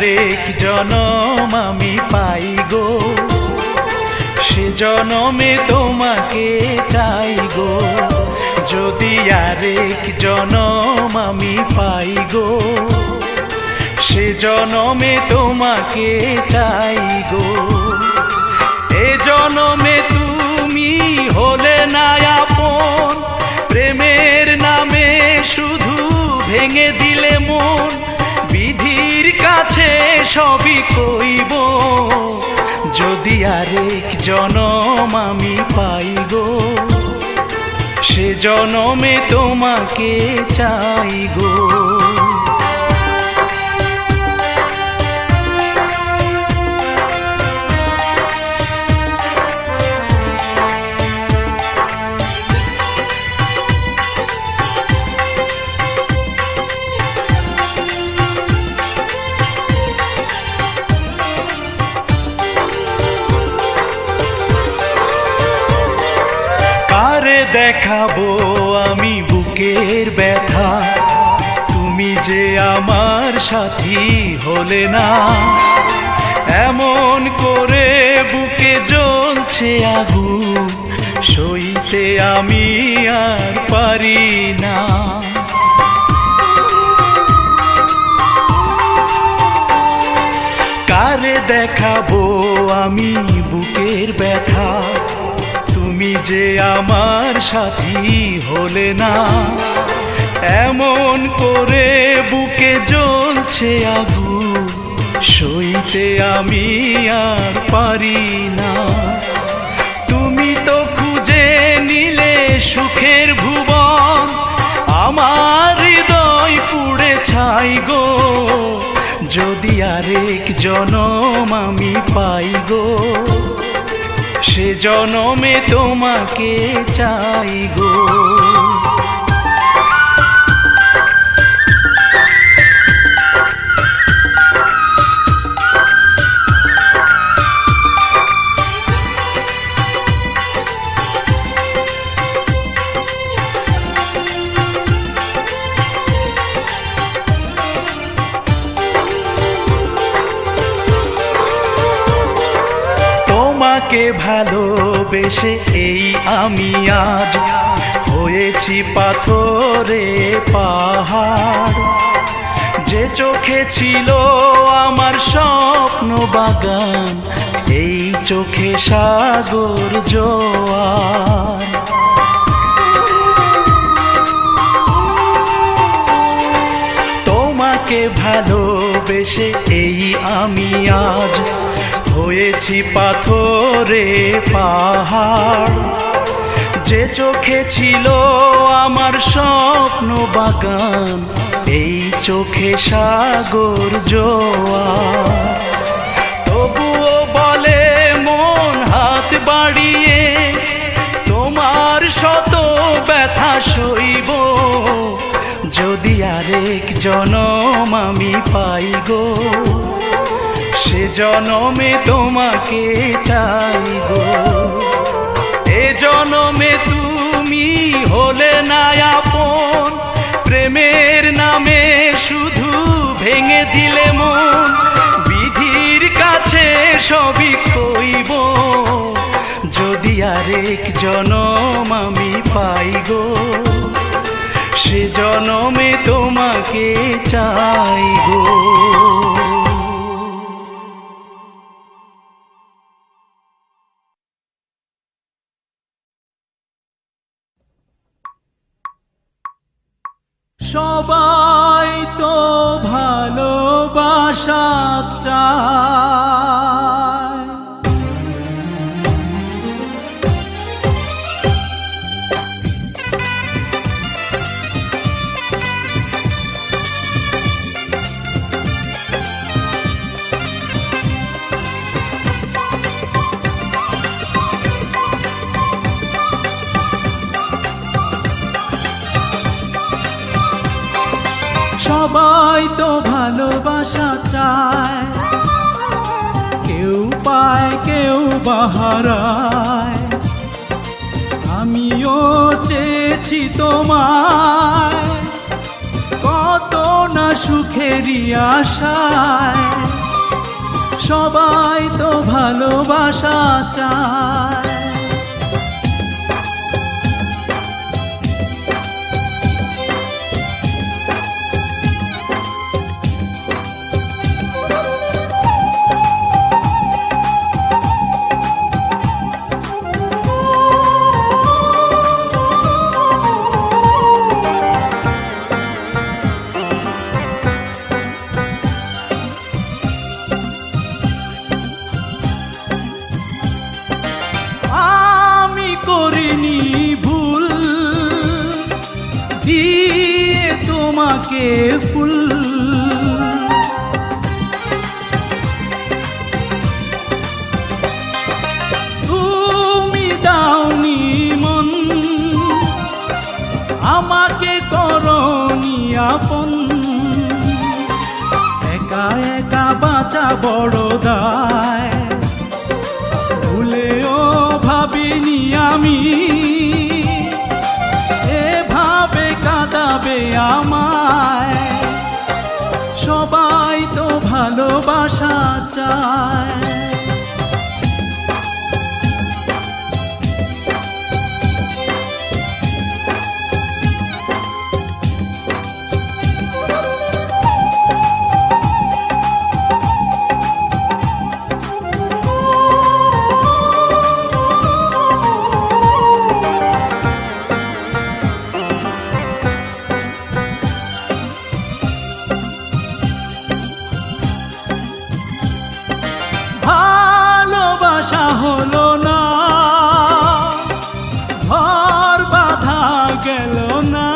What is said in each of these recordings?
আরেক জনম আমি পাই গো, সে জনমে তোমাকে চাই গো। যদি আরেক জনম আমি পাই গো, সে জনমে তোমাকে চাই গো। এ জনমে তুমি হলে না আপন, প্রেমের নামে শুধু ভেঙে দিলে মন। বিধির কাছে সবই কইব, যদি আরেক জনম আমি পাই গো, সে জনমে তোমাকে চাই গো। কারে দেখাবো আমি বুকের ব্যথা, তুমি যে আমার সাথী হলে না। এমন করে বুকে জ্বলছে আগুন, সইতে আমি আর পারি না। কারে দেখাবো আমি বুকের ব্যথা, তুমি যে আমার সাথী হলে না। এমন করে বুকে জ্বলছে আগুন, সইতে আমি আর পারি না। তুমি তো খুঁজে নিলে সুখের ভুবন, আমার হৃদয় পুড়ে ছাই গো। যদি আরেক জনম আমি পাই গো, সে জনমে তোমাকে চাই গো। তোমাকে ভালোবেসে এই আমি আজ হয়েছি পাথরে পাহাড়। যে চোখে ছিল আমার স্বপ্ন বাগান, এই চোখে সাগর জোয়ার। তোমাকে ভালোবেসে এই আমি আজ হয়েছি পাথরে পাহাড়। যে চোখে ছিল আমার স্বপ্ন বাগান, এই চোখে সাগর জোয়ার। তবুও বলে মন হাত বাড়িয়ে, তোমার শত ব্যথা সইব। যদি আরেক জনম আমি পাই গো, সে জনমে তোমাকে চাই গো। এ জনমে তুমি হলে না আপন, প্রেমের নামে শুধু ভেঙে দিলে মন। বিধির কাছে সবই কইব, যদি আরেক জনম আমি পাই গো, সে জনমে তোমাকে চাই গো। সবাই তো ভালোবাসা চায়, সবাই তো ভালোবাসা চায়। কেউ পায় কেউ বাহারায়, আমিও চেয়েছি তোমায়। কত না সুখেরই আশায়, সবাই তো ভালোবাসা চায়। করিনি ভুল দিয়ে তোমাকে ফুল, তুমি দাওনি মন, আমাকে করনি আপন। একা একা বাঁচা বড় দায়, ভুলেও ভাবিনি আমি এভাবে কাঁদাবে আমায়। সবাই তো ভালোবাসা চায়। ভালোবাসা হলো না, ঘর বাঁধা গেল না,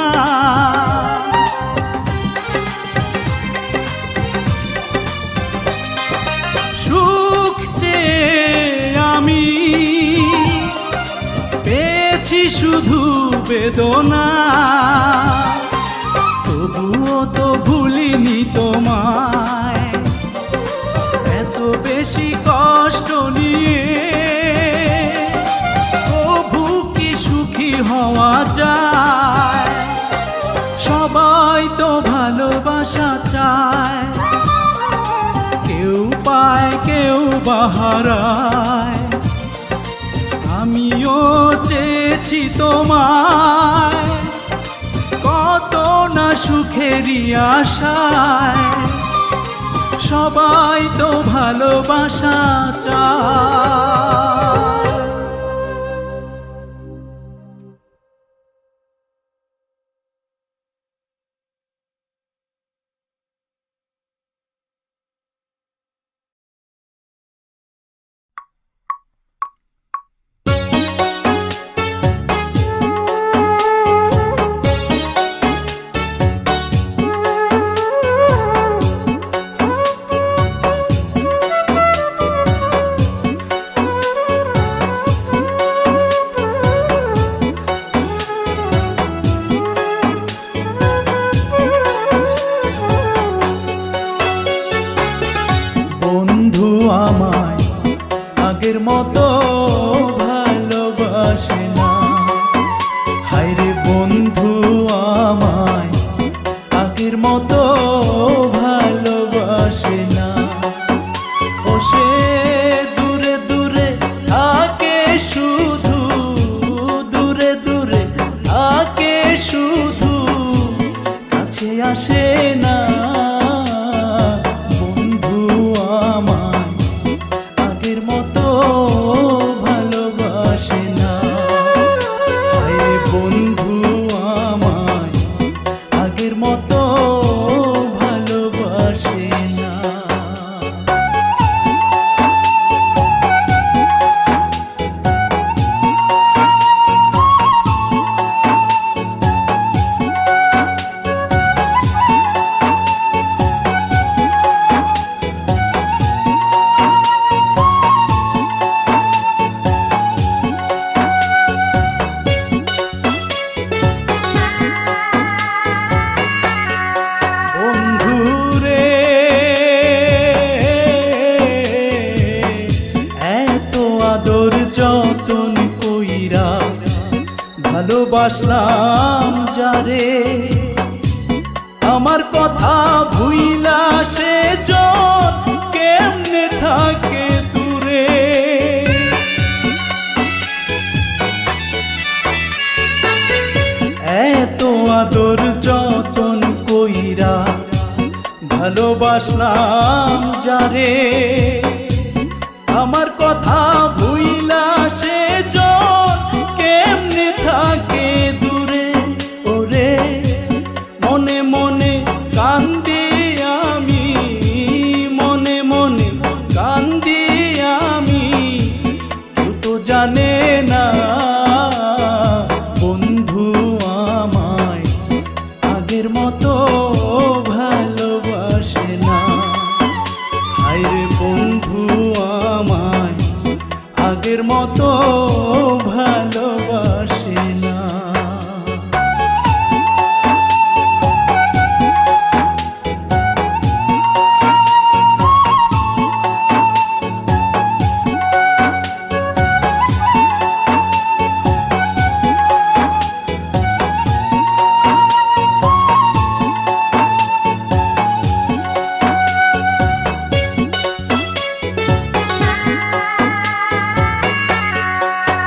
সুখ চেয়ে আমি পেয়েছি শুধু বেদনা। তবুও তো ভুলিনি তোমায়, এত বেশি কষ্ট নিয়ে তবু কি সুখী হওয়া যায়? সবাই তো ভালোবাসা চায়, কেউ পায় কেউ বাহারায়। আমিও চেয়েছি তোমায়, কত না সুখেরই আশায়। সবাই তো ভালোবাসা চায়। বন্ধু আমায় আগের মতো ভালোবাসে না, হায়রে বন্ধু আমায় আগের মতো ভালোবাসে না। ও সে দূরে দূরে থাকে শুধু, দূরে দূরে থাকে শুধু, কাছে আসে না। ভালোবাসলাম যারে আমার কথা ভুইলা সে জন কেমনে থাকে দূরে। এত আদর যতন কইরা ভালোবাসলাম যারে, আমার কথা ভুইলা সে জন কেমনে থাকে দূরে। ওরে মনে মনে কান্দি আমি, মনে মনে কান্দি আমি, কেউ তো জানে না বন্ধু আমায় আগের মতো ভালোবাসে না। হায়রে বন্ধু আমায় আগের মতো ভালোবাসে না।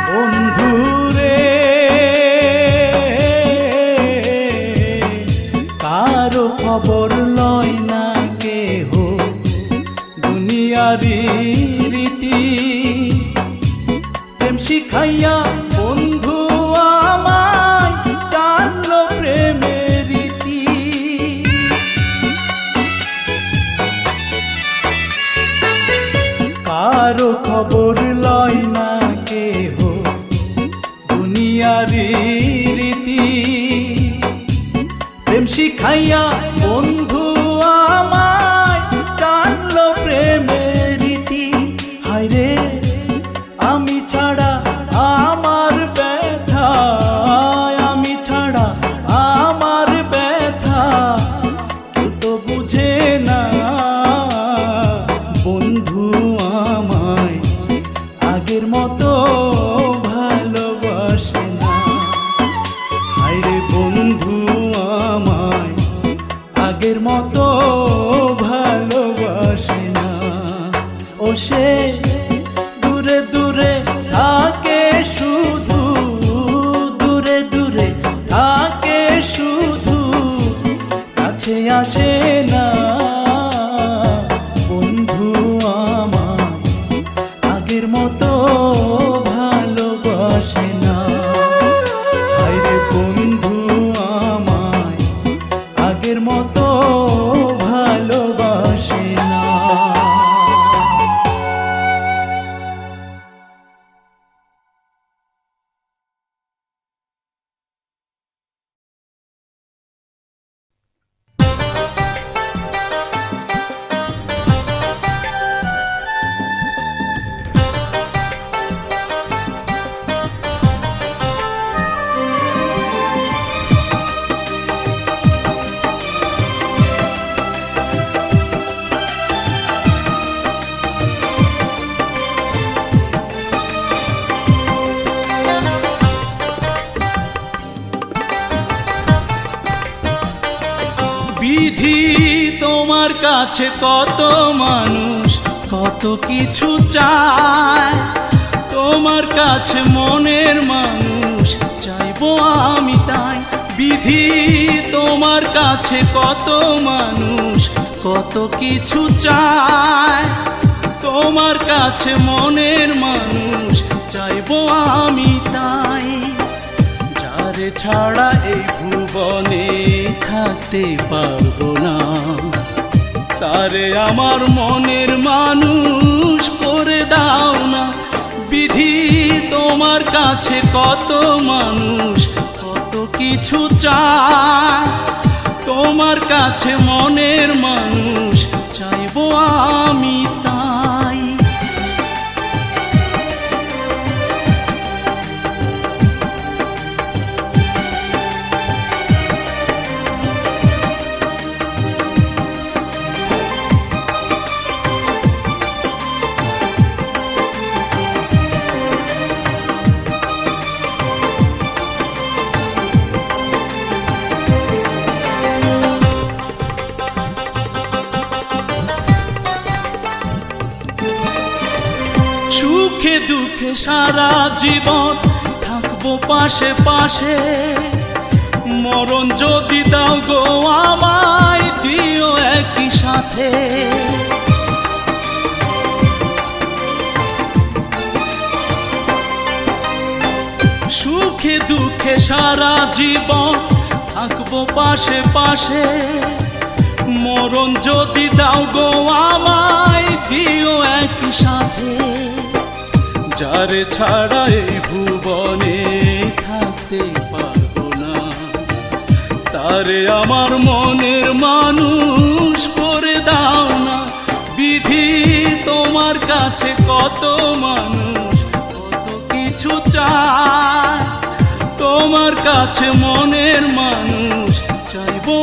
বন্ধুরে কারো খবর লয় না কেহ, দুনিয়ারি রীতি প্রেম শিখাইয়া বন্ধু আমায় টানলো প্রেমের রীতি। কারো খবর লয় না কেহ, দুনিয়ারি রীতি প্রেম শিখাইয়া বন্ধু আমায় টানলো প্রেমের রীতি। হায়রে আমি ছাড়া আমার ব্যথা, আমি ছাড়া আমার ব্যথা কেউ তো বুঝে না বন্ধু আমায় আগের মতো ভালোবাসে না। হায়রে বন্ধু আমায় আগের মতো ভালোবাসে না। ও সে দূরে দূরে থাকে শুধু, দূরে দূরে থাকে শুধু, কাছে আসে না বন্ধু আমায় আগের মতো ভালোবাসে না। হায়রে বন্ধু আমায় আগের মতো ভালোবাসে না। বিধি তোমার কাছে কত মানুষ কত কিছু চায়, তোমার কাছে মনের মানুষ চাইবো আমি তাই। বিধি তোমার কাছে কত মানুষ কত কিছু চায়, তোমার কাছে মনের মানুষ চাইবো আমি তাই। যারে ছাড়া এই ভুবনে থাকতে পারবো না, তারে আমার মনের মানুষ করে দাও না। বিধি তোমার কাছে কত মানুষ কত কিছু চায়, তোমার কাছে মনের মানুষ চাইবো আমি তাই। দুঃখে সারা জীবন থাকবো পাশে পাশে, মরণ যদি দাও গো আমায় দিও একই সাথে। সুখে দুঃখে সারা জীবন থাকবো পাশে পাশে, মরণ যদি দাও গো আমায় দিও একই সাথে। যারে ছাড়া এই ভুবনে থাকতে পারবো না, তারে আমার মনের মানুষ করে দাও না। বিধি তোমার কাছে কত মানুষ কত কিছু চায়, তোমার কাছে মনের মানুষ চাইবো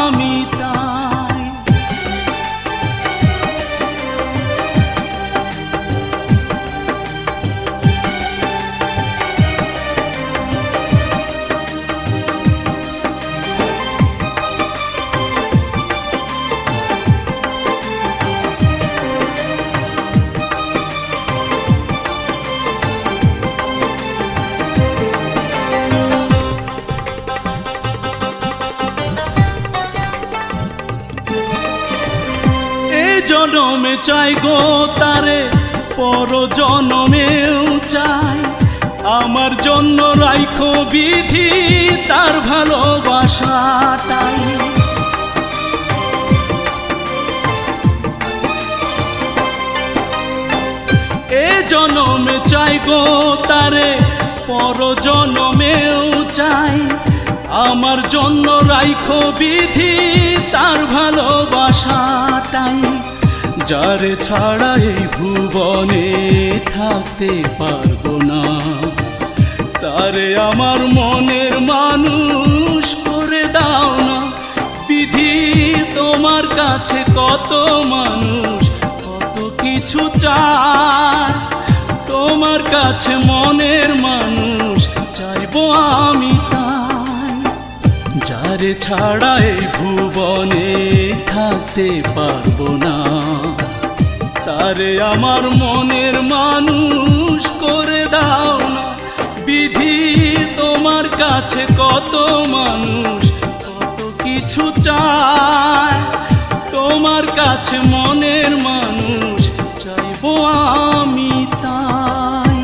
আমি তাই। জনমে চাই গো তারে, পর জনমেও চাই, আমার জন্য রাইখো বিধি তার ভালোবাসাটাই। এ জনমে চাই গো তারে, পর জনমেও চাই, আমার জন্য রাইখো বিধি তার ভালোবাসাটাই। যারে ছাড়া এই ভুবনে থাকতে পারবো না, তারে আমার মনের মানুষ করে দাও না। বিধি তোমার কাছে কত মানুষ কত কিছু চায়, তোমার কাছে মনের মানুষ চাইবো আমি তাই। যারে ছাড়া এই ভুবনে থাকতে পারবো না, তারে আমার মনের মানুষ করে দাও না। বিধি তোমার কাছে কত মানুষ কত কিছু চায়, তোমার কাছে মনের মানুষ চাইবো আমি তাই।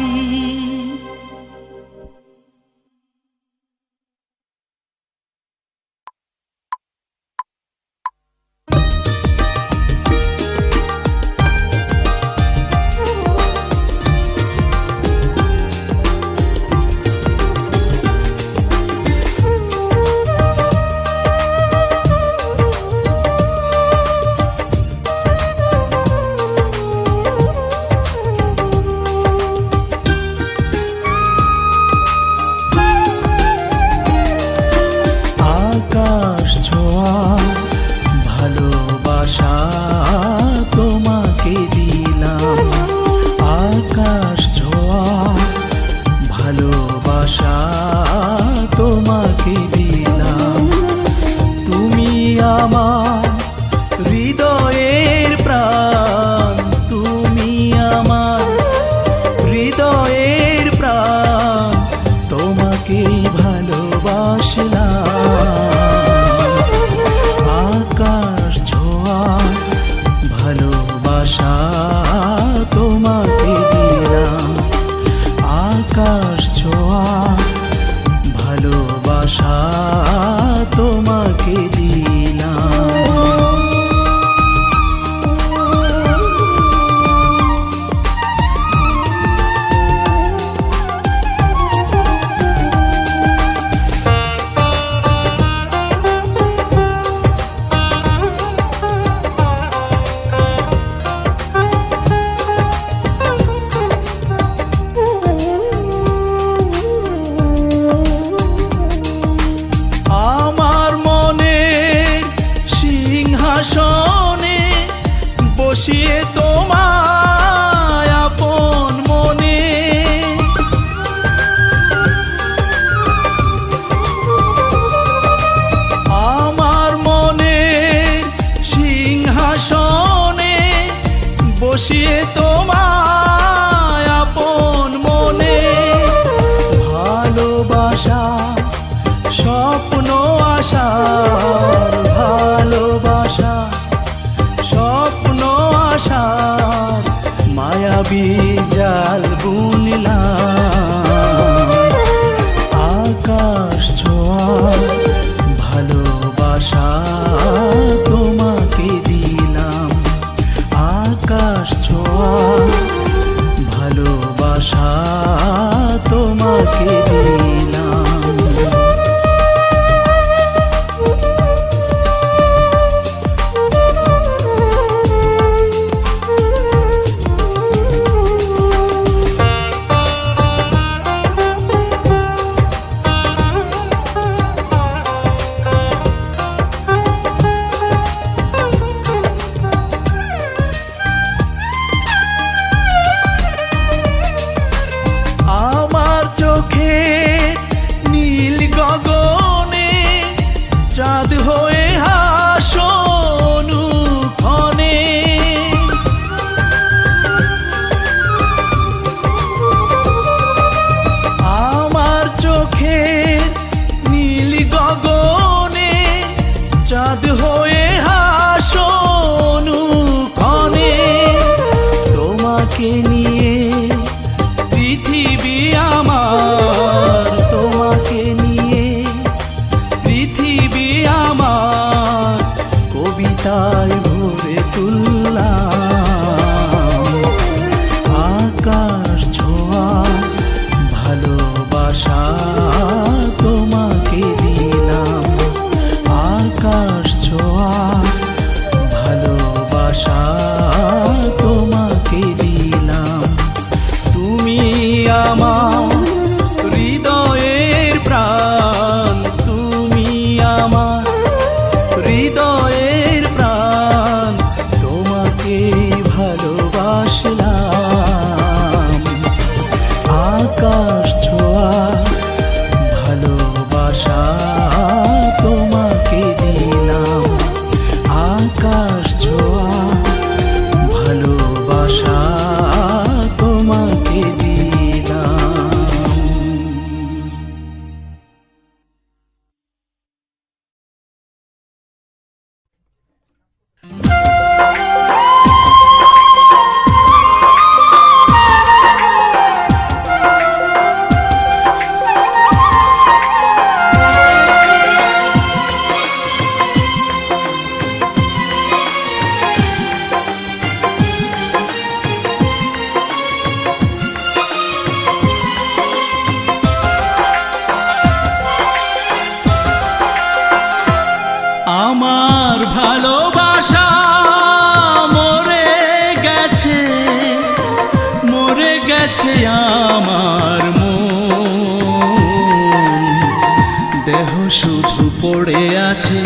দেহ শুধু পড়ে আছে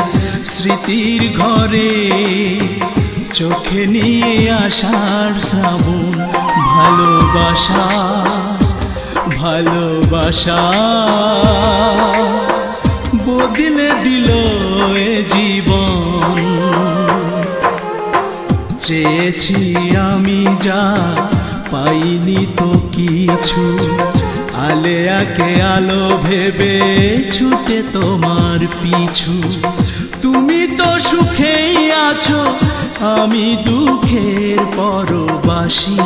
স্মৃতির ঘরে, চোখে নিয়ে আসার শ্রাবণ ভালোবাসা, ভালোবাসা বদলে দিল এ জীবন। চেয়েছি আমি যা পাইনি তো কিছু, আলেয়াকে আলো ভেবে ছুটে তোমার পিছু। তুমি তো সুখেই আছো, আমি দুঃখের পরবাসী।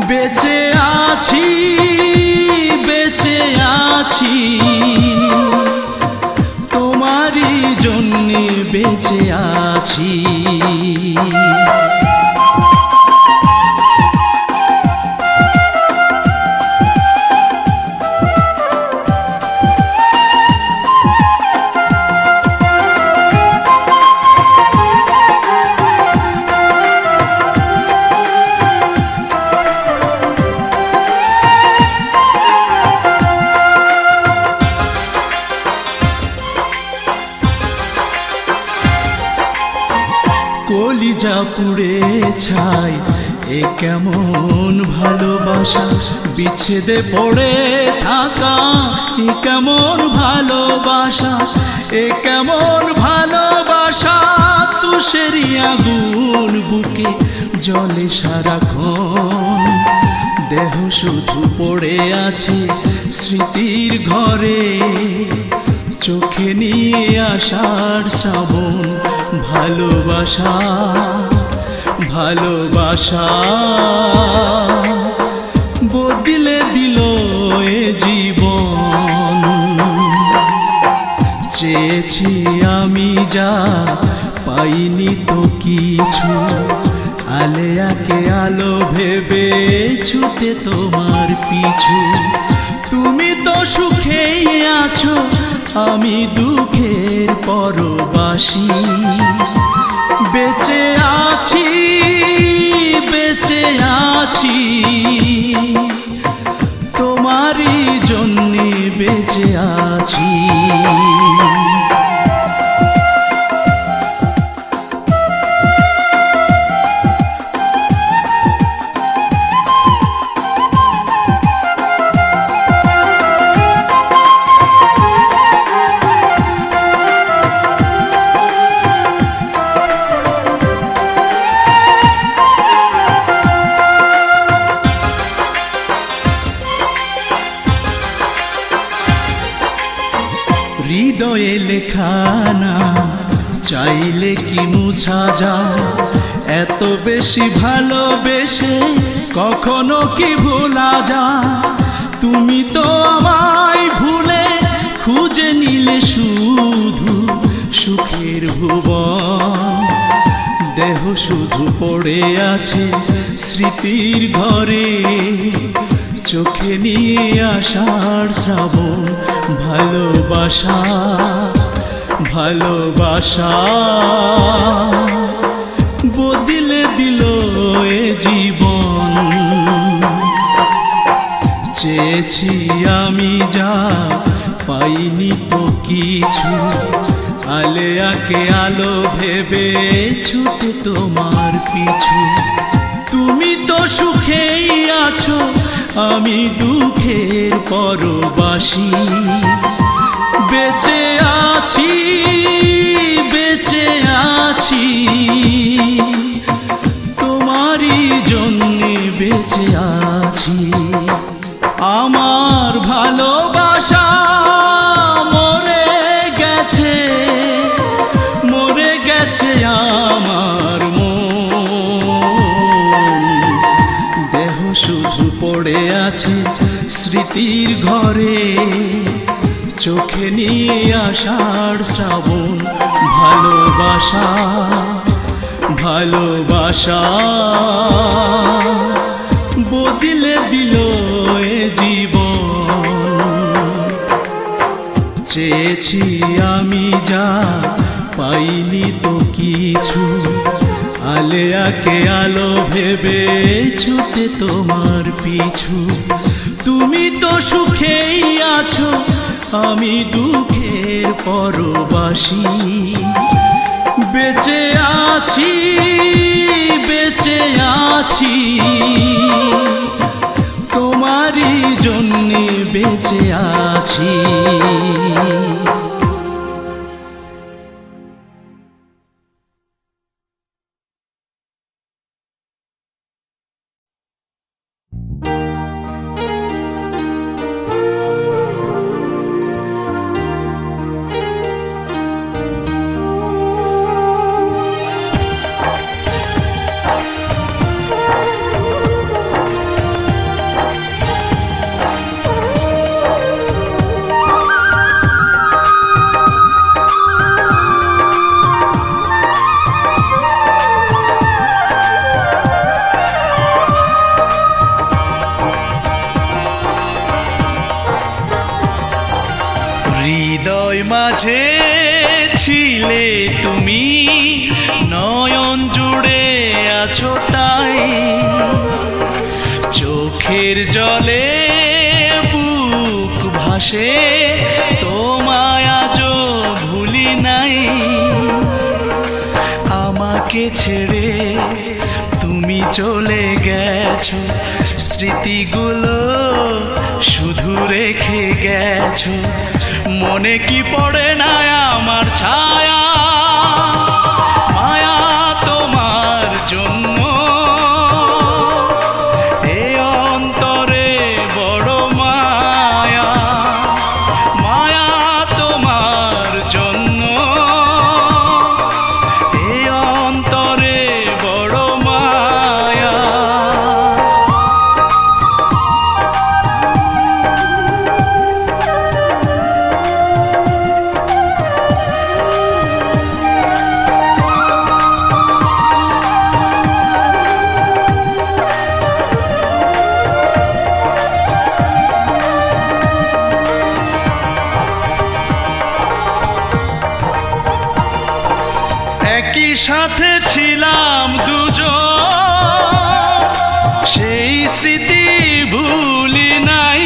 বেঁচে আছি, বেঁচে আছি তোমারই জন্যে বেঁচে আছি। কলিজা পুড়ে ছাই, এ কেমন ভালোবাসা, বিচ্ছেদে পড়ে থাকা এ কেমন ভালোবাসা, এ কেমন ভালোবাসা। তুষেরি আগুন বুকে জলে সারাক্ষণ, দেহ শুধু পড়ে আছে স্মৃতির ঘরে, চোখে নিয়ে আসার শ্রাবণ ভালোবাসা, ভালোবাসা বদলে দিল এ জীবন। চেয়েছি আমি যা পাইনি তো কিছু, আলেয়াকে আলো ভেবে ছুটে তোমার পিছু। তুমি তো সুখেই আছো, আমি দুঃখের পরবাসী। বেঁচে আছি, বেঁচে আছি তোমারই জন্যে বেঁচে আছি। হৃদয়ে লেখানা চাইলে কি মুছা যায়, এত বেশি ভালোবেসে কখনো কি ভোলা যায়। তুমি তো আমায় ভুলে খুঁজে নিলে শুধু সুখের ভুবন, দেহ শুধু পড়ে আছে স্মৃতির ঘরে, চোখে নিয়ে আসার শ্রাবণ ভালোবাসা, ভালোবাসা বদলে দিল এ জীবন। চেয়েছি আমি যা পাইনি তো কিছু, আলেয়াকে আলো ভেবে ছুটে তোমার পিছু। তুমি তো সুখেই আছো, আমি দুঃখের পরবাসী। বেঁচে আছি, বেঁচে আছি তোমারই জন্যে বেঁচে আছি। আমার ভালোবাসা মরে গেছে, মরে গেছে আমার মন, দেহ শুধু পড়ে আছে স্মৃতির ঘরে, চোখে নিয়ে আসার শ্রাবণ ভালোবাসা, ভালোবাসা বদলে দিল এ জীবন। চেয়েছি আমি যা পাইনি তো কিছু, আলেয়াকে আলো ভেবে ছুটে তোমার পিছু। তুমি তো সুখেই আছো, আমি দুঃখের পরবাসী। বেঁচে আছি, বেঁচে আছি, তোমারই জন্যে বেঁচে আছি। হৃদয় মাঝে ছিলে তুমি, নয়ন জুড়ে আছো তাই, চোখের জলে বুক ভাসে, তোমায় আজও ভুলি নাই। আমাকে ছেড়ে তুমি চলে গেছো, স্মৃতিগুলো শুধু রেখে গেছো। মনে কি পড়ে না আমার ছায়া, মায়া তোমার জন্য, এ অন্তরে বড় মায়া, মায়া তোমার জন্য, এ অন্তরে বড় মায়া। একই সাথে ছিলাম দুজন, সেই স্মৃতি ভুলি নাই।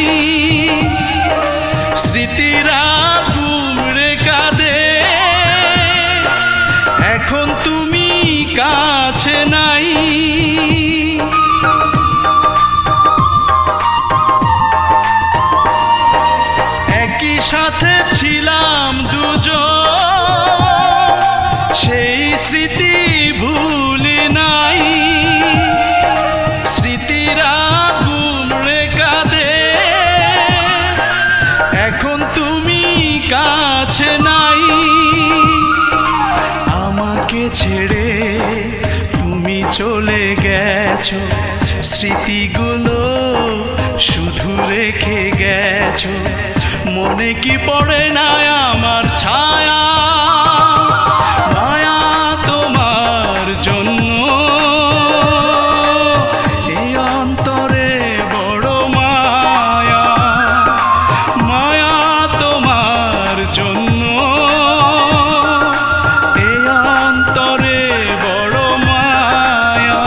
স্মৃতিরা ঘুরে কাঁদে, এখন তুমি কাছে নাই। একই সাথে ছিলাম দুজন, সেই স্মৃতি ভুলি নাই। স্মৃতিরা ঘুরে কাঁদে, এখন তুমি কাছে নাই। আমাকে ছেড়ে তুমি চলে গেছো, স্মৃতিগুলো শুধু রেখে গেছো। মনে কি পড়ে না আমার ছায়া, মায়া তোমার জন্য, এই অন্তরে বড় মায়া, মায়া তোমার জন্য, এই অন্তরে বড় মায়া।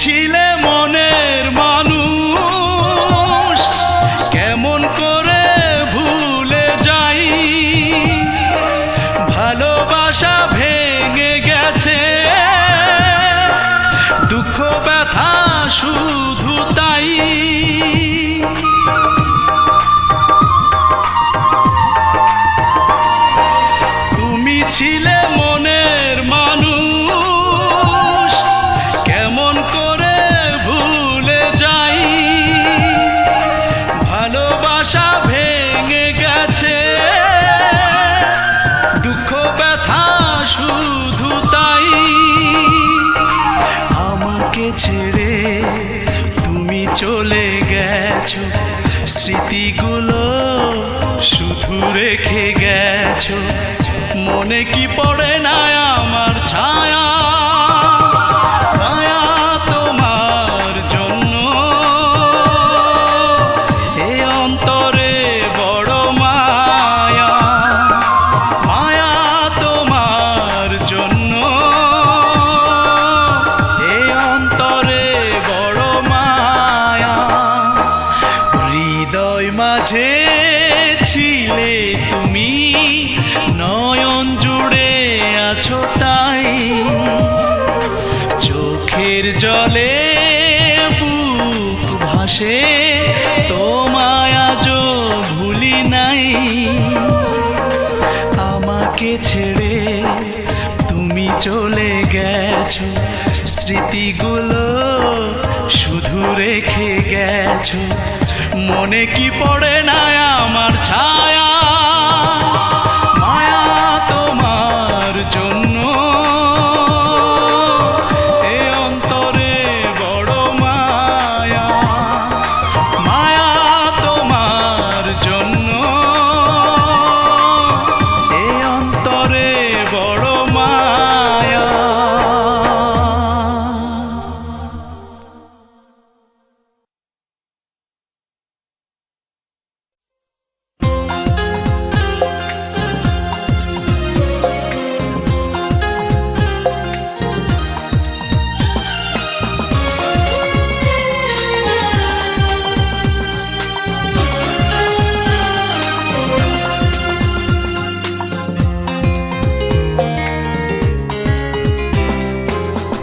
ছিলে মনের মানুষ, কেমন করে ভুলে যাই। ভালোবাসা ভেঙে গেছে, দুঃখ ব্যথা শুধু তাই। তুমি ছিলে মনের মানুষ, কেমন করে ভুলে যাই। ভালোবাসা ভেঙে গেছে, দুঃখ ব্যথা শুধু তাই। আমাকে ছেড়ে তুমি চলে গেছো, স্মৃতিগুলো শুধু রেখে গেছো। মনে কি পড়ে না নাই আমার ছায়া, মায়া তোমার জন্য এ অন্তরে বড় মায়া, মায়া তোমার জন্য এ অন্তরে বড় মায়া। হৃদয় মাঝে ছিলে তুমি, নয়ন জুড়ে আছো তাই, চোখের জলে বুক ভাসে তোমায় আজও ভুলি নাই। আমাকে ছেড়ে তুমি চলে গেছো, স্মৃতিগুলো শুধু রেখে গেছো। মনে কি পড়ে না আমার ছায়া, মায়া তোমার জন্য এ অন্তরে বড় মায়া, মায়া তোমার জন্য এ অন্তরে বড় মায়া।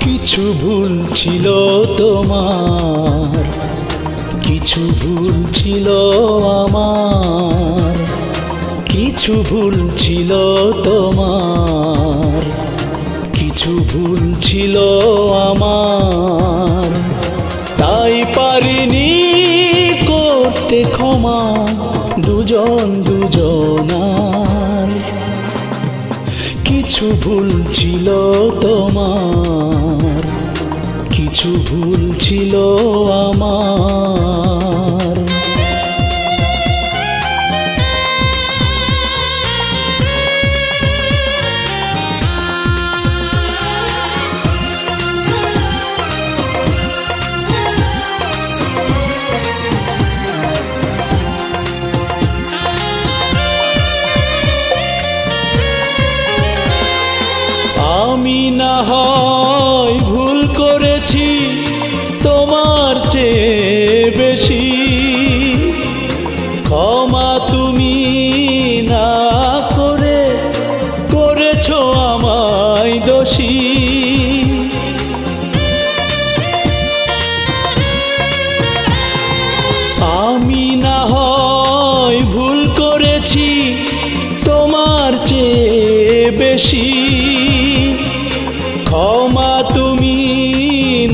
কিছু ভুল ছিল তোমার, কিছু ভুল ছিল আমার, কিছু ভুল ছিল তোমার, কিছু ভুল ছিল আমার। তাই পারিনি করতে ক্ষমা দুজন দুজনার। কিছু ভুল ছিল তোমার, কিছু ভুল ছিল আমার। আমি না হয় ভুল করেছি তোমার চেয়ে বেশি, ক্ষমা তুমি না করে করেছো আমায় দোষী। আমি না হয় ভুল করেছি তোমার চেয়ে বেশি, ক্ষমা তুমি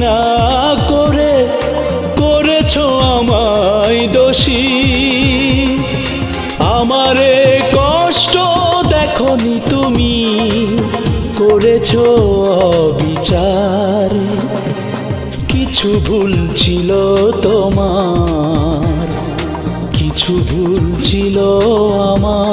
না করে করেছো আমায় দোষী। আমারে কষ্ট দেখনি তুমি, করেছো অবিচার। কিছু ভুল ছিল তোমার, কিছু ভুল ছিল আমার।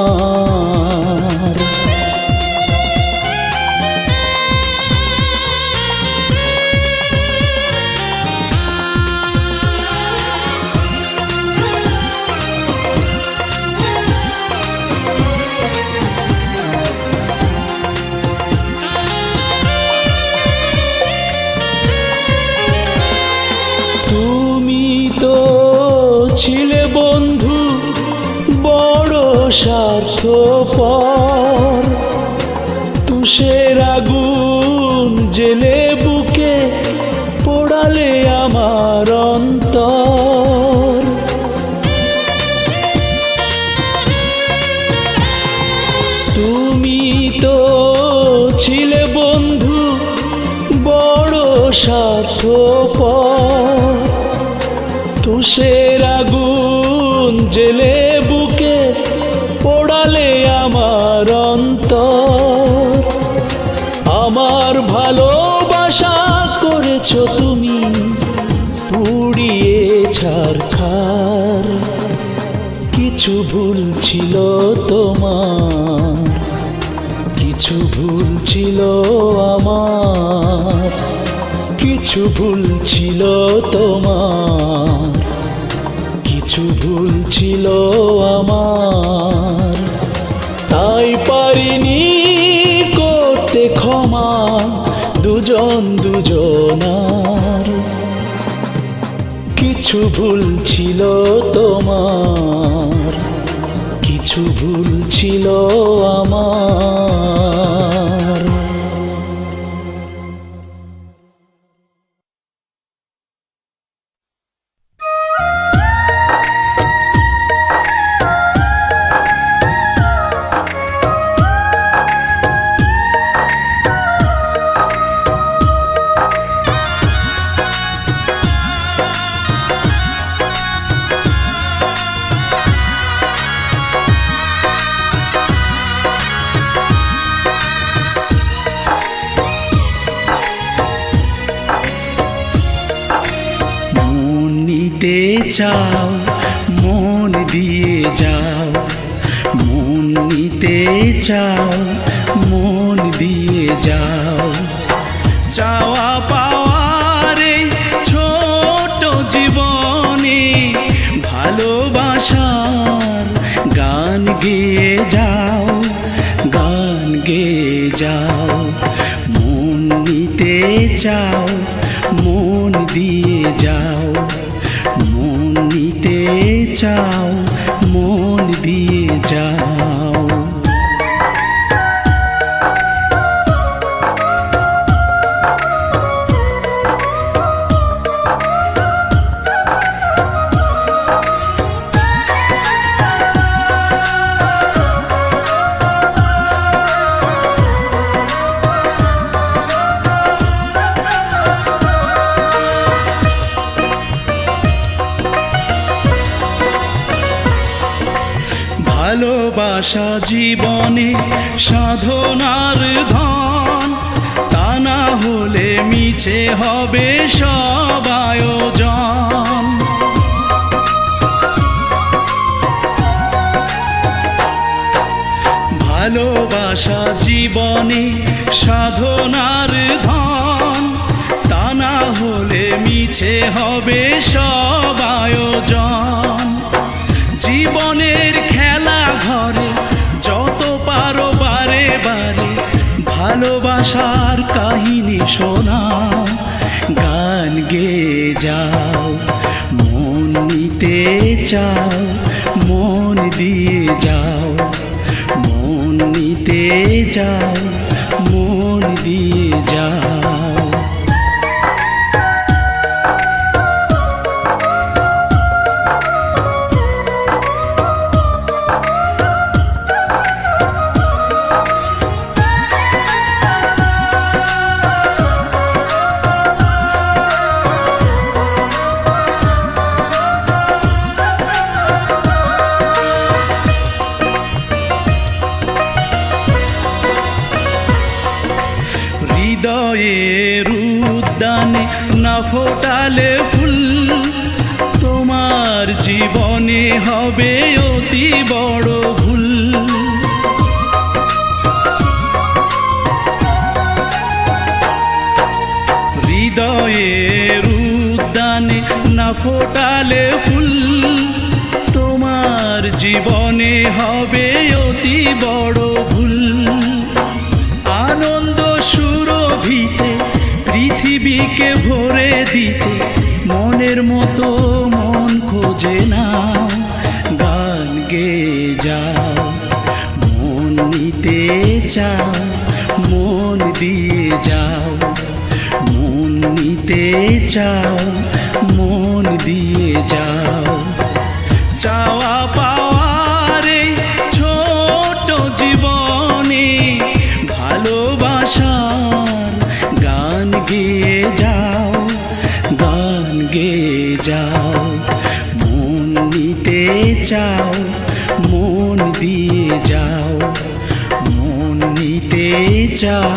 ছিলে বন্ধু বড় স্বার্থপর, তুষের আগুন জেলে বুকে পোড়ালে আমার অন্তর। তুমি তো ছিলে বন্ধু বড় স্বার্থপর, তুষের আগুন জেলে বুকে পোড়ালে আমার অন্তর। আমার ভালোবাসা করেছো তুমি পুড়িয়ে ছারখার। কিছু ভুল ছিল তোমার, কিছু কিছু ভুল ছিল আমার, কিছু ভুল ছিল তোমার, কিছু ভুল ছিল আমার, তাই পারিনি করতে ক্ষমা দুজন দুজনার। কিছু ভুল ছিল তোমার, কিছু ভুল ছিল আমার। নিতে চাও মন দিয়ে যাও, মন নিতে চাও মন দিয়ে যাও। চাওয়া পাওয়ার এই ছোট জীবনে ভালোবাসার গান গেয়ে যাও, গান গেয়ে যাও। মন নিতে চাও মন দিয়ে যাও, মন নিতে চাও মন দিয়ে যাও। ভালোবাসা জীবনে সাধনার ধন, তা না হলে মিছে হবে সব আয়োজন। ভালোবাসা জীবনে সাধনার ধন, তা না হলে মিছে হবে সব আয়োজন। জীবনের খেলা ঘরে যত পারো বারে বারে ভালোবাসার কাহিনী শোনাও, গান গেয়ে যাও। মন নিতে চাও মন দিয়ে যাও, মন নিতে যাও মন দিয়ে যাও। হৃদয়ের উদ্যানে না ফোটালে ফুল, তোমার জীবনে হবে অতি বড় ভুল। হৃদয়ের উদ্যানে না ফোটালে ফুল, তোমার জীবনে হবে অতি বড় ভুল। আনন্দ সুরভিতে পৃথিবীকে ভরে দিতে মনের মতো মন খোঁজে নাও, গান গেয়ে যাও। মন নিতে চাও মন দিয়ে যাও, মন নিতে চাও মন দিয়ে যাও। চাওয়া পাওয়ার এই ছোট জীবনে ভালোবাসার গান গেয়ে যাও, গান গেয়ে যাও। মন নিতে চাও মন দিয়ে যাও, মন নিতে চাও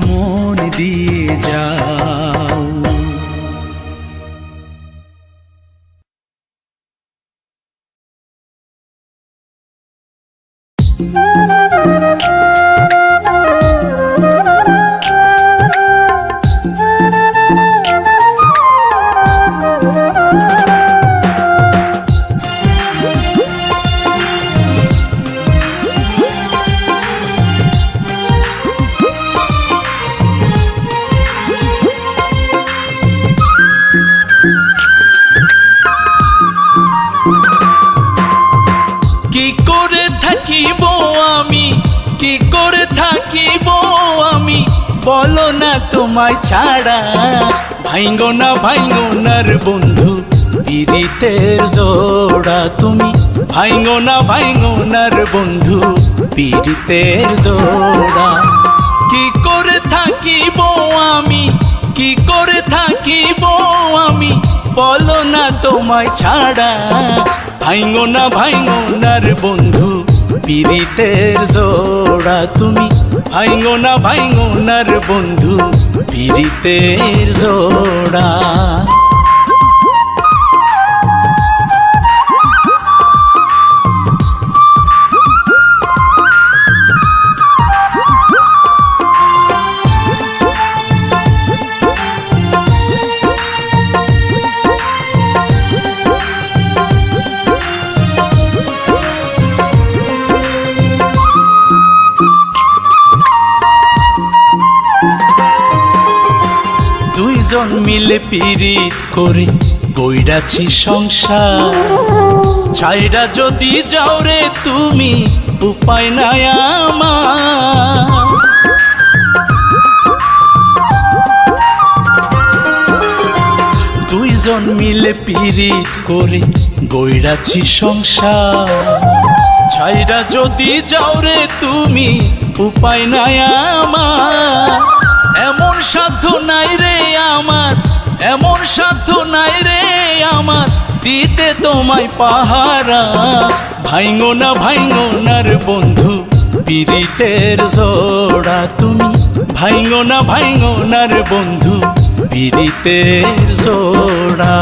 মন দিয়ে যাও। থাকিব আমি বলো না তোমায় ছাড়া ভাইঙ্গো না রে বন্ধু পিরিতের জোড়া তুমি ভাইঙ্গো না রে বন্ধু পিরিতের জোড়া কি করে থাকিব আমি কি করে থাকিব আমি বলো না তোমায় ছাড়া ভাইঙ্গো না রে বন্ধু পিরিতের জোড়া তুমি ভাইঙ্গো না রে বন্ধু পিরিতের জোড়া দুইজন মিলে পিরিত করে গইড়াছি সংসার ছাইড়া যদি যাও রে তুমি উপায় নাই আমার দুইজন মিলে পিরিত করে গইড়াছি সংসার ছাইড়া যদি যাও রে তুমি উপায় নাই আমার এমন সাধ্য নাই রে আমার এমন সাধ্য নাই রে আমার দিতে তোমায় পাহারা ভাইঙ্গো না রে বন্ধু পিরিতের জোড়া তুমি ভাইঙ্গো না রে বন্ধু পিরিতের জোড়া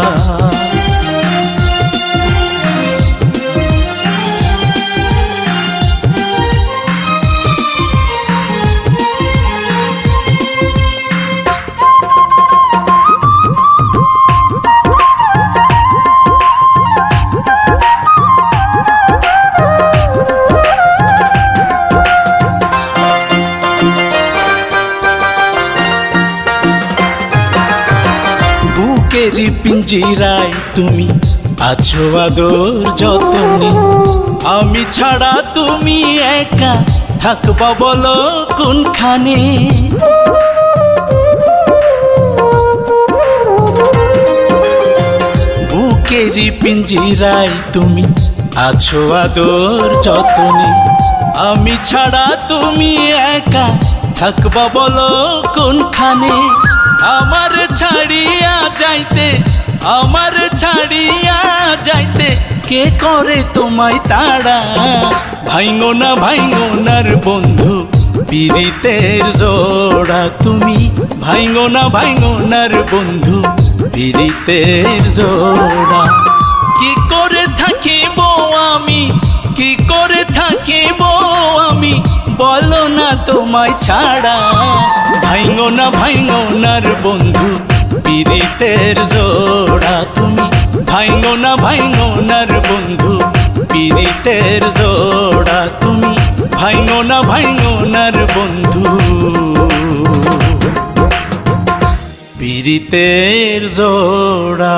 বুকেরি পিঞ্জিরায় তুমি আছো আদর যতনে আমি ছাড়া তুমি একা থাকবা বলো কোনখানে বুকেরি পিঞ্জিরায় তুমি আছো আদর যতনে আমি ছাড়া তুমি একা থাকবা বলো কোনখানে আমার ছাড়িয়া যাইতে কে করে তোমায় তাড়া ভাইঙ্গো না রে বন্ধু পিরিতের জোড়া তুমি ভাইঙ্গো না রে বন্ধু পিরিতের জোড়া কি করে থাকিব আমি কি করে থাকিব আমি বলো না তোমায় ছাড়া ভাইঙ্গো না রে বন্ধু পিরিতের জোড়া তুমি ভাইঙ্গো না রে বন্ধু পিরিতের জোড়া তুমি ভাইঙ্গো না রে বন্ধু পিরিতের জোড়া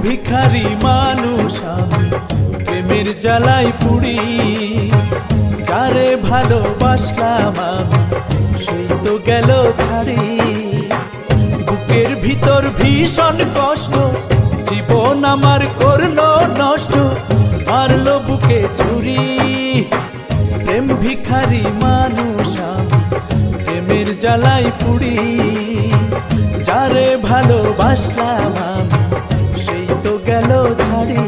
ভিখারি মানুষ আমি প্রেমের জ্বালাই পুড়ি যারে ভালোবাসলাম আমি সেই তো গেল ছাড়ি বুকের ভিতর ভীষণ কষ্ট জীবন আমার করলো নষ্ট মারলো বুকে ছুরি প্রেম ভিখারি মানুষ আমি প্রেমের জ্বালাই পুড়ি যারে ভালোবাসলাম আমি সেই তো গেল ছাড়ি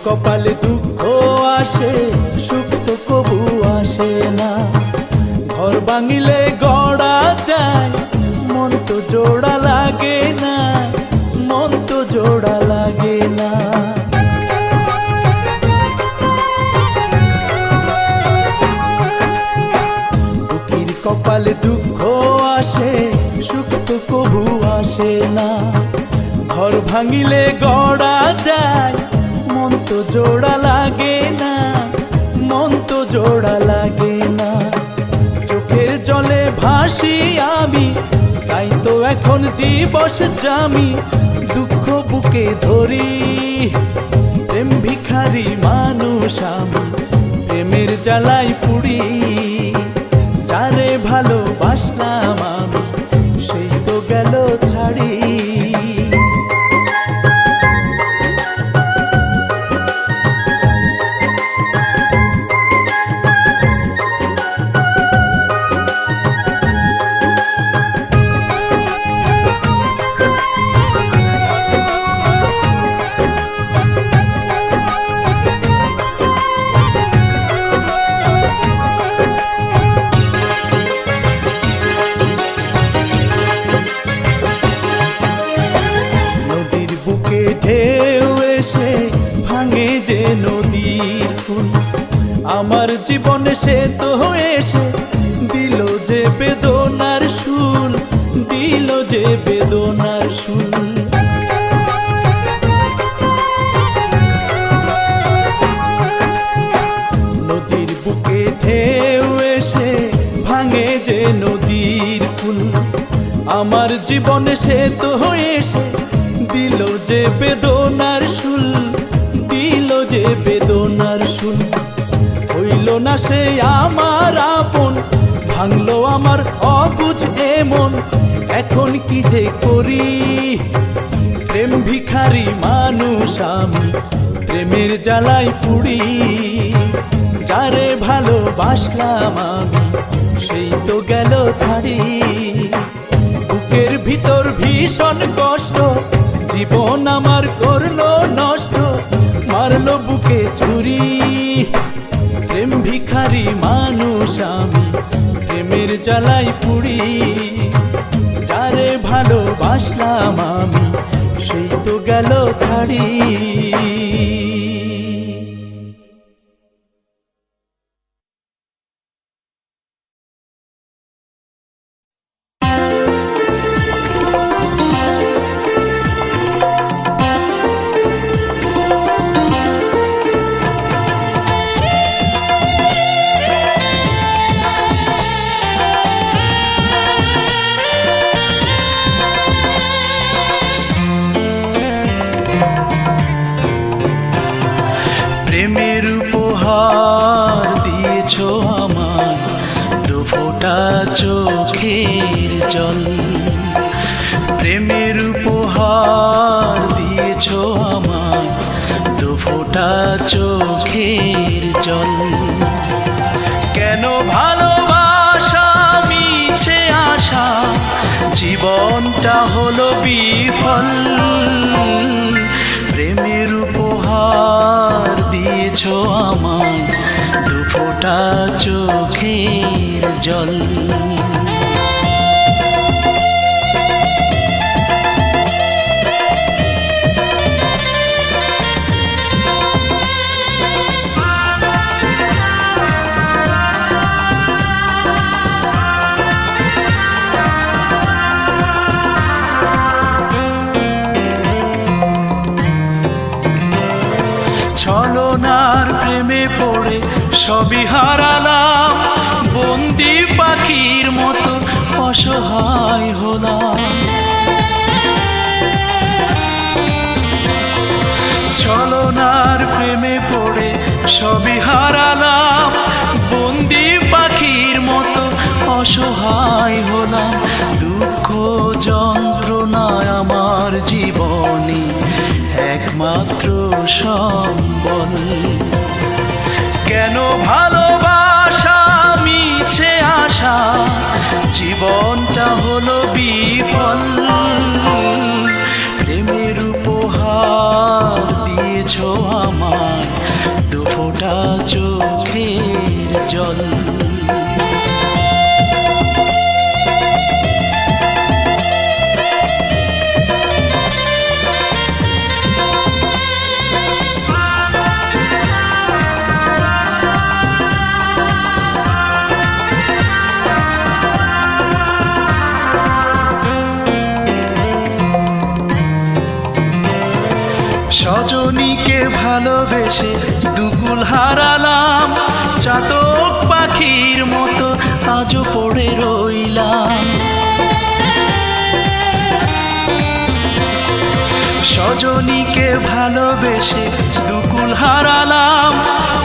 কপালে দুঃখ আসে, সুখ তো কবু আসে না। ঘর ভাঙিলে গড়া যায়, মন তো জোড়া লাগে না, মন তো জোড়া লাগে না। দুঃখীর কপালে দুঃখ আসে, সুখ তো কবু আসে না। ঘর ভাঙিলে গড়া যায়, মন তো জোড়া লাগে না, মন তো জোড়া লাগে না। চোখের জলে ভাসি আমি, তাই তো এখন দিবস জামি, দুঃখ বুকে ধরি। প্রেম ভিখারি মানুষ আমি, প্রেমের জ্বালাই পুড়ি। যারে ভালোবাসলাম আমি, সেই তো গেল ছাড়ি। ঢেউ এসে ভাঙে যে নদীর ফুল, আমার জীবনে সে তো এসে দিল যে বেদনার শুল, দিল যে বেদনার শুল। নদীর বুকে ঢেউ এসে ভাঙে যে নদীর ফুল, আমার জীবনে সে তো এসে দিল যে বেদনার শুল, দিল যে বেদনার শুল। হইল না সে আমার আপন, ভাঙলো আমার অবুঝ এমন, এখন কি যে করি। প্রেম ভিখারি মানুষ আমি, প্রেমের জ্বালাই পুড়ি। যারে ভালোবাসলাম আমি, সেই তো গেল ছাড়ি। বুকের ভিতর ভীষণ কষ্ট, জীবন আমার করলো নষ্ট, মারলো বুকে ছুরি। প্রেম ভিখারি মানুষ আমি, প্রেমের জ্বালাই পুড়ি। যারে ভালোবাসলাম আমি, সেই তো গেল ছাড়ি। প্রেমের উপহার দিয়েছ আমার, দু ফোঁটা চোখের জল। প্রেমের উপহার দিয়েছ আমার, দু ফোঁটা চোখের জল। কেন ভালোবাসা মিছে আশা, জীবনটা হলো বিফল। প্রেমের উপহার দিয়েছ আমায়, দু ফোঁটা চোখের জল। ছলনার প্রেমে পড়ে সবই হারালাম, বন্দি পাখির মতো অসহায় হলাম। ছলনার প্রেমে পড়ে সবই হারালাম, বন্দি পাখির মতো অসহায় হলাম। দুঃখ যন্ত্রণায় আমার জীবনে একমাত্র সম্বল। কেন ভালোবাসা মিছে আশা, জীবনটা হলো বিফল। প্রেমের উপহার দিয়েছ আমায়, সজনীকে ভালোবেসে দুকুল হারালাম, চাতক পাখির মতো আজও পড়ে রইলাম। সজনীকে ভালোবেসে দুকুল হারালাম,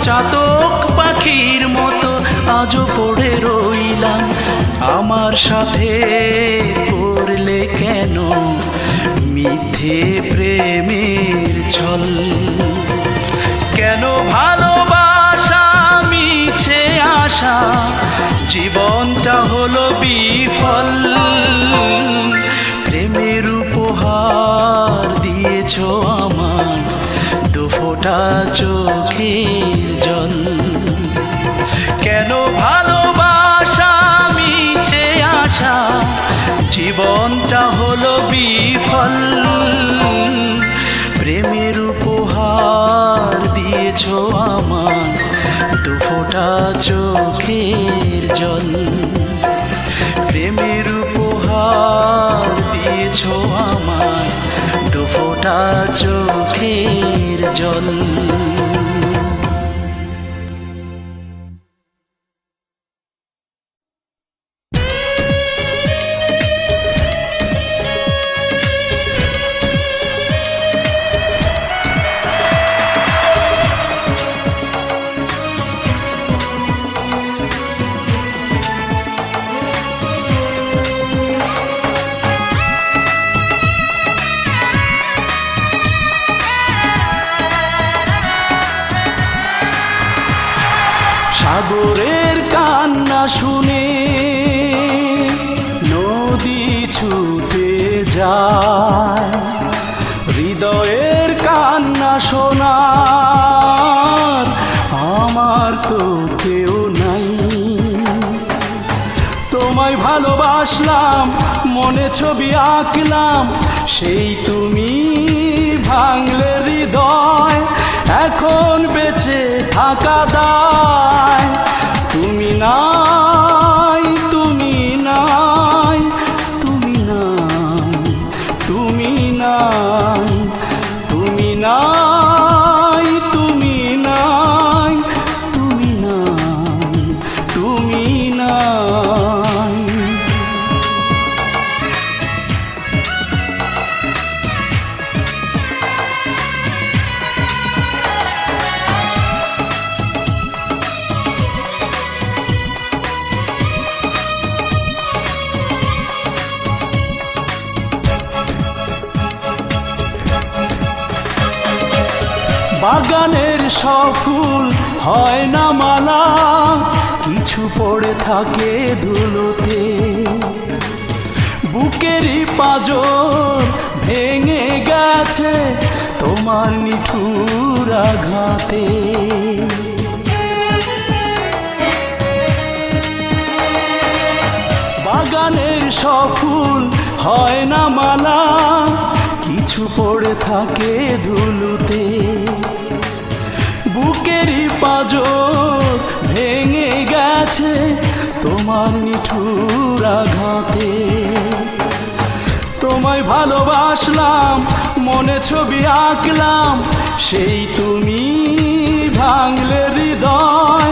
চাতক পাখির মতো আজও পড়ে রইলাম। আমার সাথে করলে কেন মিথ্যে প্রেমের ছল? কেন ভালোবাসা মিছে আশা, জীবনটা হলো বিফল। প্রেমের উপহার দিয়েছ আমায় দুফোঁটা চোখের জল। কেন ভালোবাসা মিছে আশা, জীবনটা হলো বিফল। প্রেমের উপহার দিয়েছ আমায় দুফোঁটা চোখের জল। প্রেমের উপহার দিয়েছ আমায় দুফোঁটা চোখের জল। সাগরের কান্না শুনে নদী ছুটে যায়, হৃদয়ের কান্না শোনার আমার তো কেউ নাই। তোমায় ভালোবাসলাম, মনে ছবি আঁকলাম, সেই তুমি ভাঙলে হৃদয়। এখন বেঁচে থাকা দায়, তুমি নাই, তুমি নাই, তুমি নাই, তুমি নাই, তুমি নাই, তুমি নাই, তুমি নাই, তুমি নাই। বাগানের সফুল হয় না মালা, কিছু পড়ে থাকে ধুলোতে। বুকেরই পাঁজর ভেঙে গেছে তোমার নিঠুর আঘাতে। বাগানের সফুল হয় না মালা, কিছু পড়ে থাকে ধুলোতে। বুকেরই পাঁজর ভেঙে গেছে তোমার নিঠুর আঘাতে। তোমায় ভালোবাসলাম, মনে ছবি আঁকলাম, সেই তুমি ভাঙলে হৃদয়।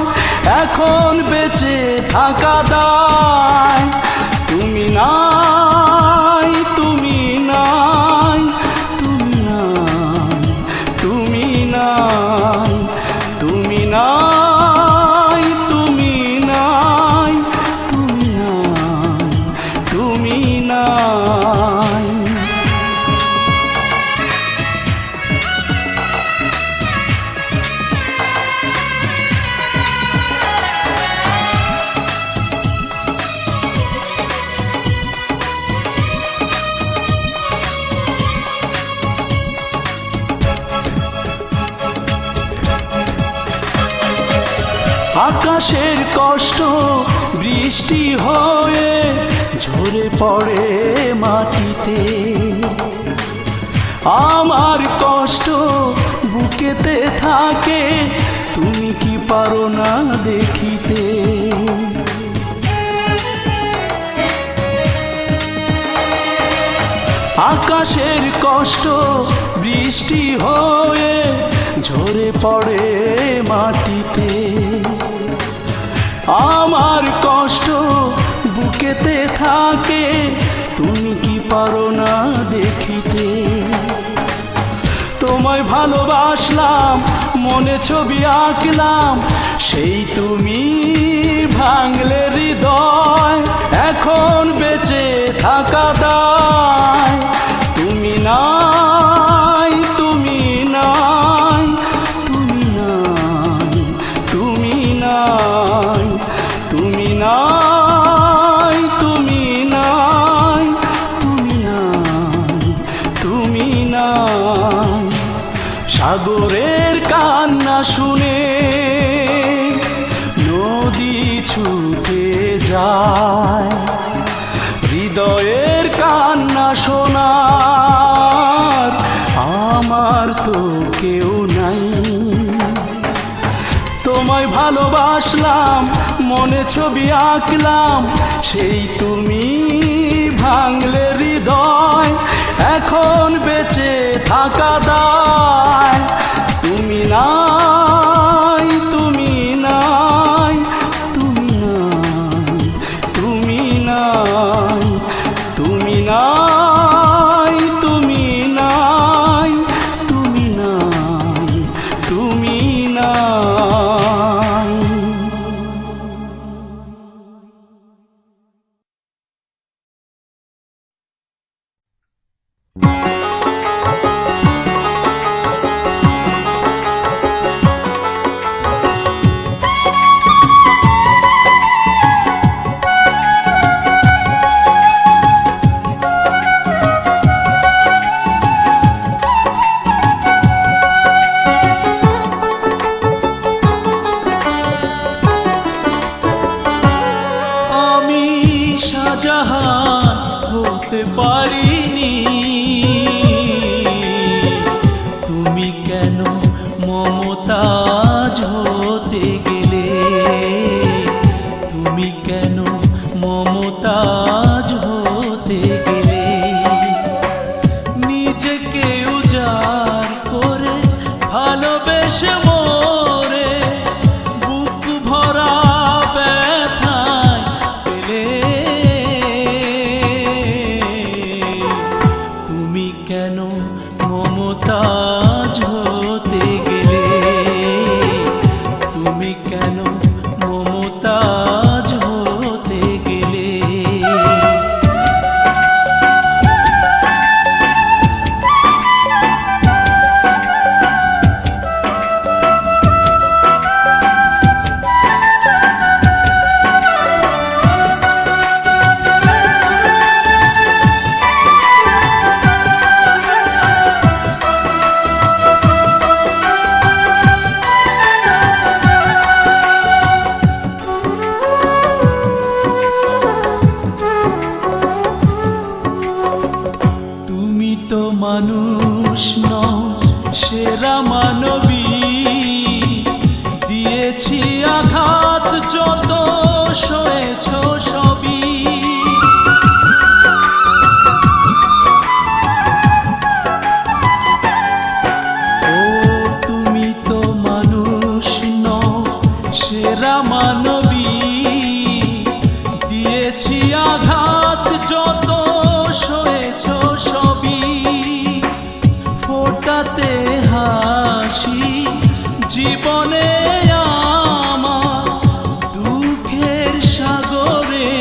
এখন বেঁচে থাকা দায়, তুমি নাই, তুমি নাই, তুমি নাই, তুমি নাই, তুমি নাই, তুমি নাই, তুমি নাই, তুমি নাই। আকাশের কষ্ট বৃষ্টি হয়ে ঝরে পড়ে মাটিতে। আমার কষ্ট বুকেতে থাকে, তুমি কি পারো না দেখিতে। আকাশের কষ্ট বৃষ্টি হয়ে ঝরে পড়ে মাটিতে, আমার কষ্ট বুকেতে থাকে, তুমি কি পারো না দেখিতে। তোমায় ভালোবাসলাম, মনে ছবি আঁকলাম, সেই তুমি ভাঙলে হৃদয়, এখন বেঁচে থাকা দায়। তুমি নাই, তুমি নাই, তুমি নাই, তুমি নাই, তুমি নাই, তুমি নাই, তুমি নাই, তুমি নাই। সাগরের কান্না শুনে নদী ছুটে যায়, হৃদয়ের কান্না শোনার আমার তো কেউ নাই। তোমায় ভালোবাসলাম, মনে ছবি আঁকলাম, সেই তুমি ভাঙলে হৃদয়, এখন বেঁচে থাকা দায়। তুমি নাই, তুমি নাই, তুমি নাই, তুমি নাই, তুমি নাই, তুমি নাই, তুমি নাই, তুমি নাই। আমি শাহজাহান হতে পারিনি, তুমি কেন মমতাজ হতে গেলে, তুমি কেন মমতাজ হতে গেলে। নিজেকে উজাড় করে ভালোবেসে মোরে বুক ভরা ব্যথায় পেলে, তুমি কেন মমতাজ হতে গেলে, তুমি কেন মমতাজ হতে গেলে। তুমি তো মানুষ নও, সেরা মানবী, দিয়েছি আঘাত যত সয়েছ সবই। ও তুমি তো মানুষ নও, সেরা মানবী, দিয়েছি আঘাত যত সয়েছ সবই। ফোটাতে হাসি জীবনে আমার, দুঃখের সাগরে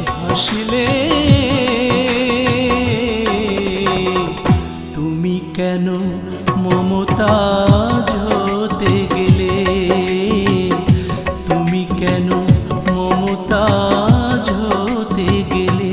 ভাসিলে, তুমি কেন মমতাজ হতে গেলে, তুমি কেন মমতাজ হতে গেলে।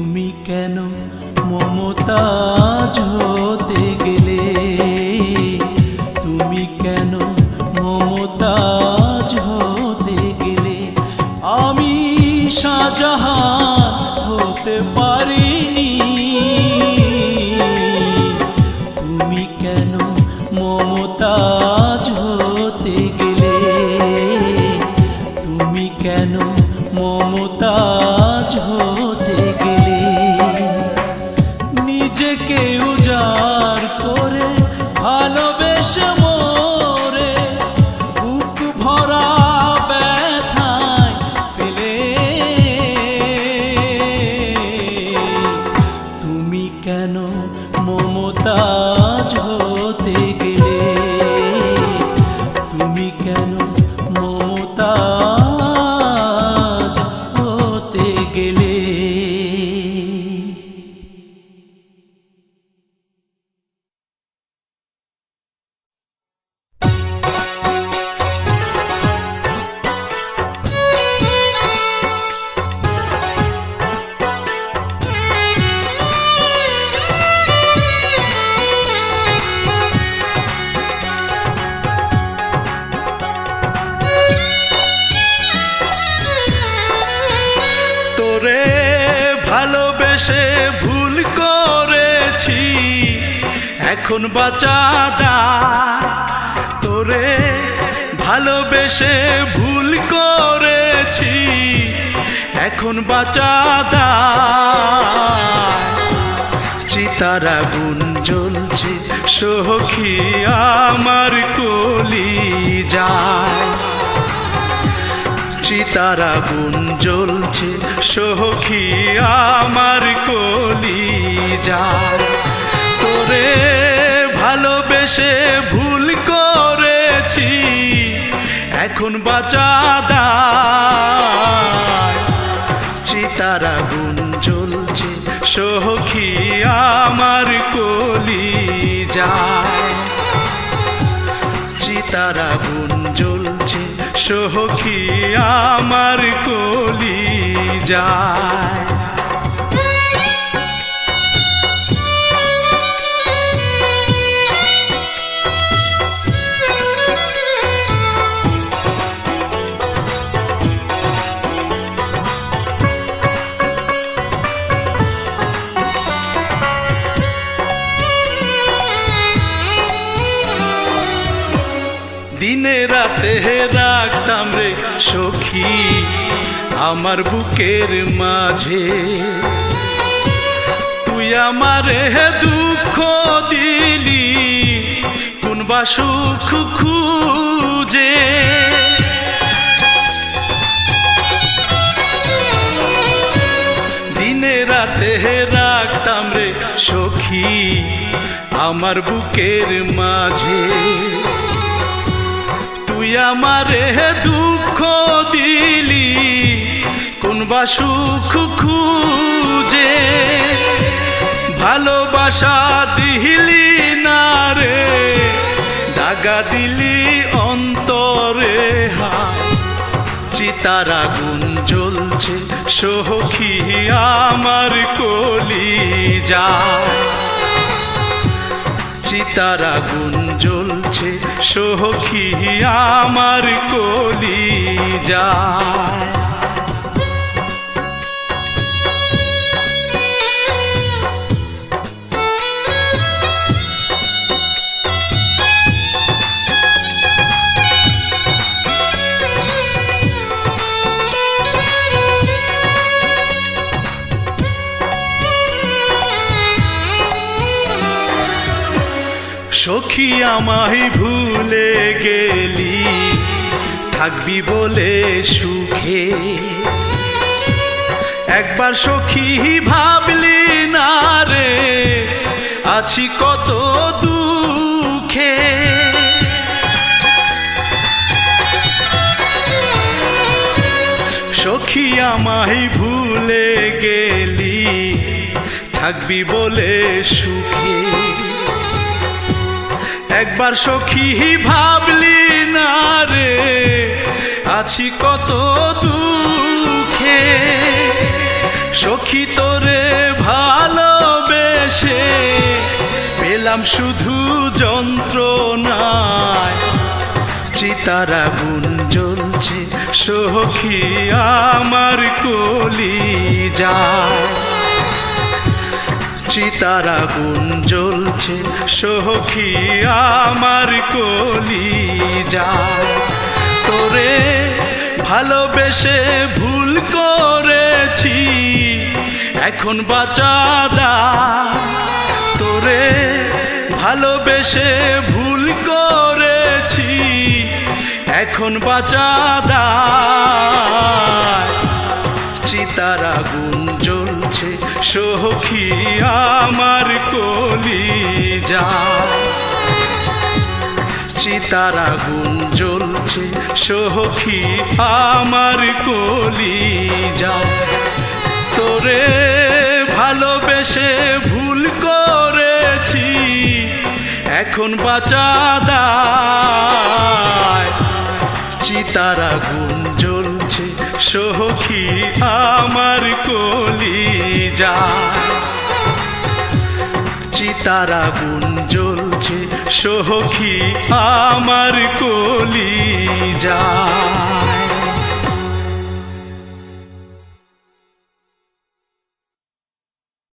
তুমি কেন মমতাজ হতে গেলে, তুমি কেন মমতাজ হতে গেলে, আমি শাহজাহান হতে পারিনি। তুমি কেন মমতাজ হতে গেলে, তুমি কেন মমতাজ হতে গেলে, নিজেকে উজাড় করে ভালোবেসে মোরে বুক ভরা ব্যথায় পেলে। তুমি কেন মমতাজ হতে গেলে, তুমি কেন মমতাজ হতে গেলে। তোরে ভালোবেসে ভুল করেছি, এখন বাঁচা দায়। তোরে ভালোবেসে ভুল করেছি, এখন বাঁচা দায়। চিতার আগুন জ্বলছে সখী আমার কলিজায়, চিতার আগুন জ্বলছে সখী আমার কলিজায়। তোরে ভালোবেসে ভুল করেছি, এখন বাঁচা দায়। চিতার আগুন জ্বলছে সখী আমার কলিজায়, চিতার আগুন জ্বলছে সখী আমার কলিজায়। দিনে রাতে রাখতাম রে সখী আমার বুকের মাঝে, তুই আমারে দুঃখ দিলি কোনবা সুখ খুঁজে। দিনে রাতে রাখতাম রে সখী আমার বুকের মাঝে, তুই আমারে দুঃখ দিলি কোনবা সুখ খুঁজে। ভালোবাসা দিলি না রে, দাগা দিলি অন্তরে হায়। চিতার আগুন জ্বলছে সখী আমার কলিজায়, চিতার আগুন জ্বলছে সখী আমার কলিজায়। সখী আমায় ভুলে গেলি, থাকবি বলে সুখে। একবার সখী ভাবলি না রে, আছি কত দুঃখে। সখী আমায় ভুলে গেলি, থাকবি বলে সুখে। একবার সখী ভাবলি না রে, আছি কত দুঃখে। সখী তোরে এলাম শুধু যন্ত্রণায়, চিতার আগুন জ্বলছে সখী আমার কলিজায়। চিতার আগুন জ্বলছে সখী আমার কলিজায়। তোরে ভালোবেসে ভুল করেছি, এখন বাঁচা দায়। তোরে ভালোবেসে ভুল করেছি, এখন বাঁচা দায়। চিতার আগুন জ্বলছে সখী আমার কলিজায়। চিতার আগুন জ্বলছে সখী আমার কলিজায়। তোরে ভালোবেসে ভুল করেছি, এখন বাঁচা দায়। চিতার আগুন জ্বলছে সখী আমার কলিজায়। চিতার আগুন জ্বলছে সখী আমার কলিজায়।